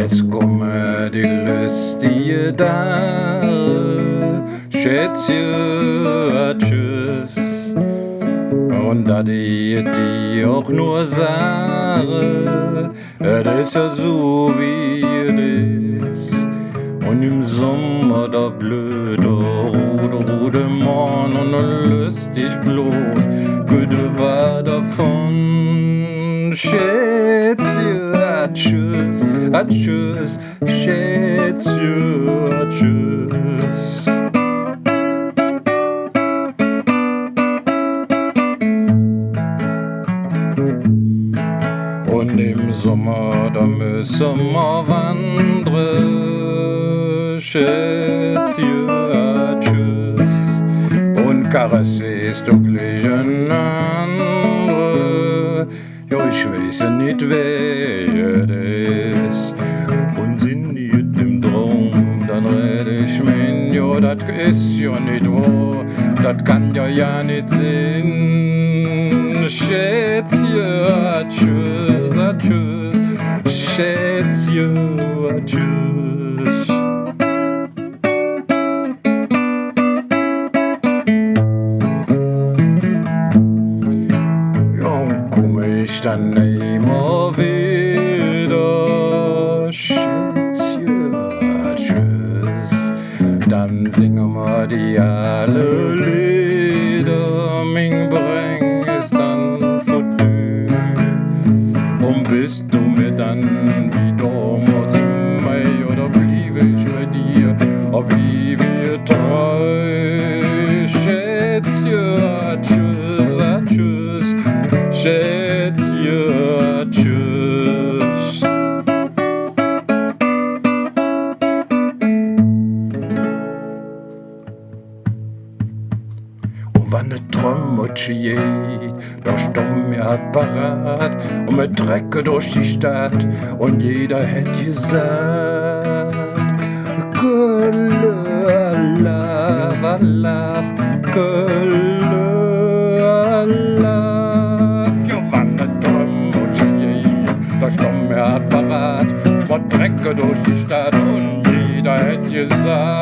Jetzt komme die löstige da, Schätzche, adjüs. Und da die auch nur sage, das ist ja so wie es ist. Und im Sommer da blöd, rote Mohn und löstig blot, Güte war davon. Schätzche, adjüs, adjüs, Schätzche, adjüs. Und im Sommer da müsse wir wandre, Schätzche, adjüs. Und karessees du gleich ein andere, ja ich weiß ja nicht wer das. Und sinn nicht im Draum, dann rädde ich mein, ja dat ist ja nicht wohr, dat kann ja nicht sinn. Schätzche, adjüs, adjüs, Schätzche, adjüs. Ja, und komme ich dann immer wieder, Schätzche, adjüs, dann singen wir die alle Lieder, Uns Bräng ist dann vorbei. Und bist du mir dann wie damals im Mai, oder blieb ich bei dir, ob blieb wir treu? Schätzche, adjüs, adjüs, Schätzche, adjüs. Und wann ne Träumotsche geht, da stomm mir parat und mit Drecke durch die Stadt und jeder hätt gesagt, Kölle, alaf, alaf, Kölle, alaf. Ja, wann ne Träumotsche geht, da stomm mir parat, mit Drecke durch die Stadt und jeder hätt gesagt,